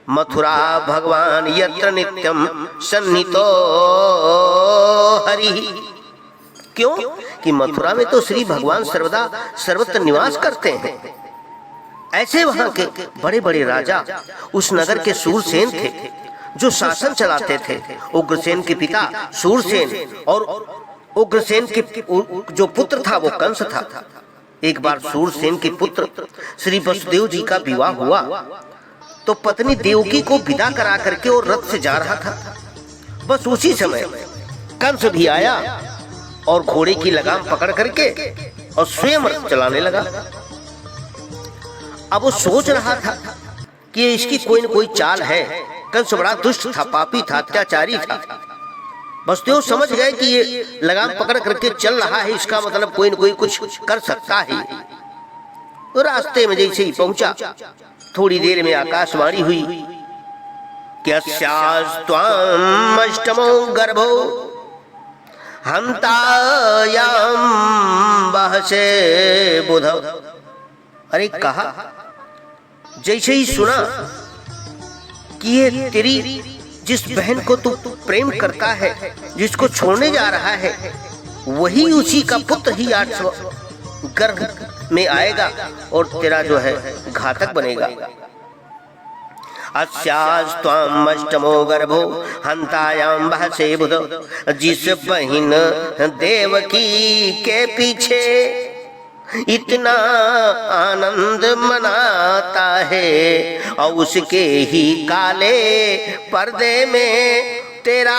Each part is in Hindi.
मथुरा भगवान यत्र नित्यम सन्नितो हरि। क्यों कि मथुरा में तो श्री भगवान सर्वदा सर्वत्र निवास करते हैं। ऐसे वहां के बड़े बड़े राजा उस नगर के सूरसेन थे जो शासन चलाते थे। उग्रसेन के पिता सूरसेन और उग्रसेन के जो पुत्र था वो कंस था। एक बार सूरसेन के पुत्र श्री वसुदेव जी का विवाह हुआ तो पत्नी देवकी को विदा करा करके और रथ से जा रहा था। बस उसी समय कंस भी आया और घोड़े की लगाम पकड़ करके और स्वयं रथ चलाने लगा। अब वो सोच रहा था कि इसकी कोई न कोई चाल है। कंस बड़ा दुष्ट था, पापी था, अत्याचारी था। वसुदेव समझ गए कि ये लगाम पकड़ करके चल रहा है, इसका मतलब कोई न कोई कुछ कर सकता है। तो रास्ते में जैसे ही पहुंचा थोड़ी देर में आकाशवाणी हुई कि अस्यास्त्वाम अष्टमो गर्भो हंतायाम बहसे बुधौ। अरे कहा, जैसे ही सुना कि ये तेरी जिस बहन को तू प्रेम करता है, जिसको छोड़ने जा रहा है, वही उसी का पुत्र ही 8 गर्भ में आएगा और तेरा जो है घातक बनेगा। अस्यास्त्वाम अष्टमो गर्भो हंतायाम बहसे बुधौ। जिस बहिन देवकी के पीछे इतना आनंद मनाता है और उसके ही काले पर्दे में तेरा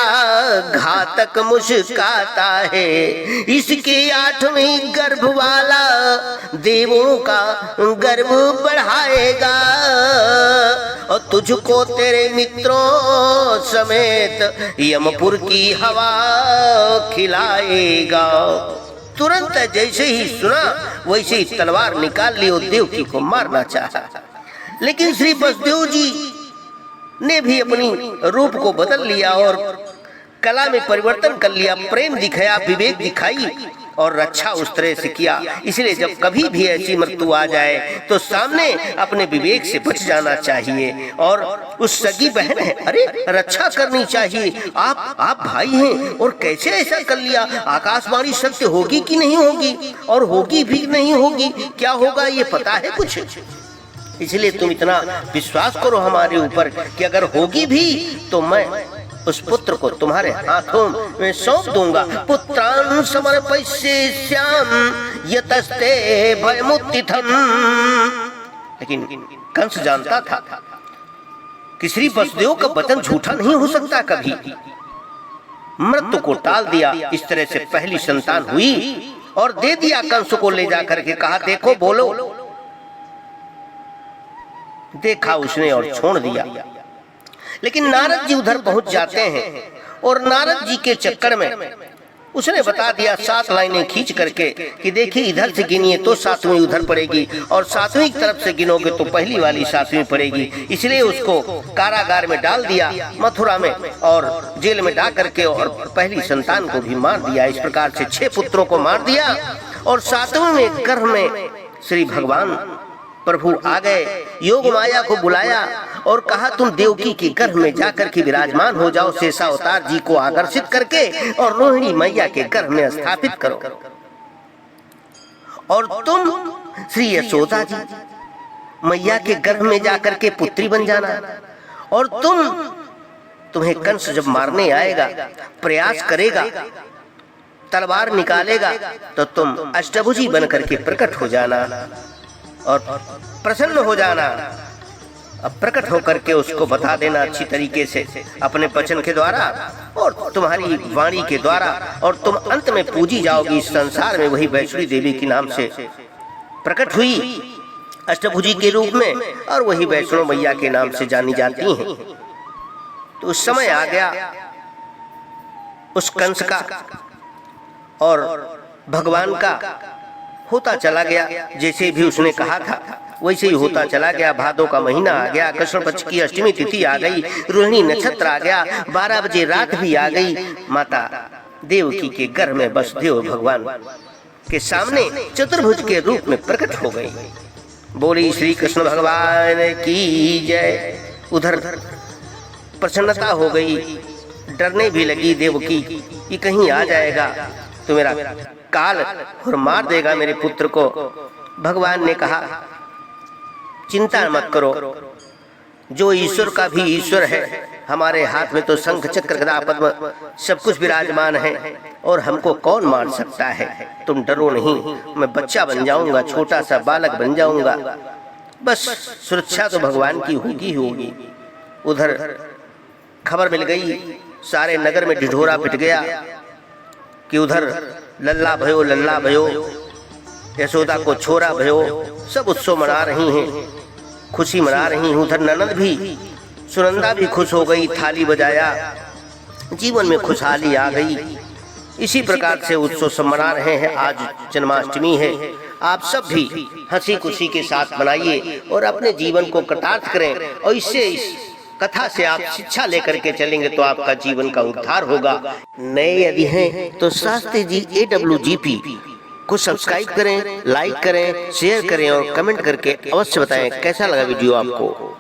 घातक मुस्काता है। इसके 8वीं गर्भ वाला देवों का गर्भ बढ़ाएगा और तुझको तेरे मित्रों समेत यमपुर की हवा खिलाएगा। तुरंत जैसे ही सुना वैसे ही तलवार निकाल ली और देवकी को मारना चाहा। लेकिन श्री वसुदेव जी ने भी अपनी रूप को बदल लिया और कला में परिवर्तन कर लिया, प्रेम दिखाया, विवेक दिखाई और रक्षा उस तरह से किया। इसलिए जब कभी भी ऐसी मृत्यु आ जाए तो सामने अपने विवेक से बच जाना चाहिए और उस सगी बहन है, अरे रक्षा करनी चाहिए। आप भाई हैं और कैसे ऐसा कर लिया? आकाशवाणी सत्य होगी कि नहीं होगी, और होगी भी नहीं होगी, क्या होगा ये पता है कुछ? इसलिए तुम इतना विश्वास करो हमारे ऊपर कि अगर होगी भी तो मैं उस पुत्र को तुम्हारे हाथों में सौंप दूंगा। पुत्रान समर्पयिष्याम यतस्ते भयमुत्थितम्। लेकिन कंस जानता था कि श्री वसुदेव का वचन झूठा नहीं हो सकता कभी। मृत्यु को टाल दिया। इस तरह से पहली संतान हुई और दे दिया कंस को ले जाकर के, कहा देखो बोलो। देखा उसने और छोड़ दिया। लेकिन नारद जी उधर पहुंच जाते हैं और नारद जी के चक्कर में उसने बता दिया 7 लाइनें खींच करके कि देखिए इधर से गिनिए तो 7वीं उधर पड़ेगी और 7वीं की तरफ से गिनोगे तो पहली वाली 7वीं पड़ेगी। इसलिए उसको कारागार में डाल दिया मथुरा में और जेल में डाल करके और पहली संतान को भी मार दिया। इस प्रकार से 6 पुत्रों को मार दिया और 7वें में गर्भ में श्री भगवान प्रभु आ गए। योग माया को बुलाया और कहा तुम देवकी के गर्भ में जाकर के विराजमान हो जाओ, शेषावतार जी को आकर्षित करके और रोहिणी मैया के गर्भ में स्थापित करो और तुम श्री यशोदा जी मैया के गर्भ में जाकर के पुत्री बन जाना। और तुम्हें कंस जब मारने आएगा, प्रयास करेगा, तलवार निकालेगा तो तुम अष्टभुजी बनकर के प्रकट हो जाना और प्रसन्न हो जाना। अब प्रकट होकर के उसको बता देना अच्छी तरीके से अपने वचन के द्वारा और तुम्हारी वाणी के द्वारा, और तुम अंत में पूजी जाओगी इस संसार में वही वैष्णवी देवी के नाम से प्रकट हुई अष्टभुजी के रूप में और वही वैष्णो मैया के नाम से जानी जाती हैं। तो उस समय आ गया उस कंस का और भगवान का होता चला गया। जैसे भी उसने कहा था वैसे ही होता चला गया। भादों का महीना आ गया, कृष्ण पक्ष की अष्टमी तिथि आ गई, रोहिणी नक्षत्र आ गया, 12 बजे रात भी आ गई। माता देवकी के गर्भ में वसुदेव भगवान के सामने चतुर्भुज के रूप में प्रकट हो गई। बोली श्री कृष्ण भगवान की जय। उधर प्रसन्नता हो गई, डरने भी लगी देवकी कि कहीं आ जाएगा तो मेरा काल और मार देगा मेरे पुत्र को। भगवान ने कहा चिंता मत करो, जो ईश्वर का भी ईश्वर है, हमारे हाथ में तो शंख चक्र गदा पद्म सब कुछ विराजमान है और हमको कौन मार सकता है। तुम डरो नहीं, मैं बच्चा बन जाऊंगा, छोटा सा बालक बन जाऊंगा, बस सुरक्षा तो भगवान की होगी होगी। उधर खबर मिल गई, सारे नगर में ढिढोरा पिट गया कि उधर लल्ला भयो, यशोदा को छोरा भयो, सब उत्सव मना रही हैं, खुशी मना रही हैं। उधर ननद भी, सुनंदा भी खुश हो गई, थाली बजाया, जीवन में खुशहाली आ गई। इसी प्रकार से उत्सव सब मना रहे हैं। आज जन्माष्टमी है, आप सब भी हंसी खुशी के साथ मनाइए और अपने जीवन को कृतार्थ करें। और इससे इस कथा से आप शिक्षा लेकर के चलेंगे तो आपका जीवन का उद्धार होगा। नए यदि हैं तो शास्त्री जी AWGP को सब्सक्राइब करें, लाइक करें, शेयर करें और कमेंट करके अवश्य बताएं कैसा लगा वीडियो आपको।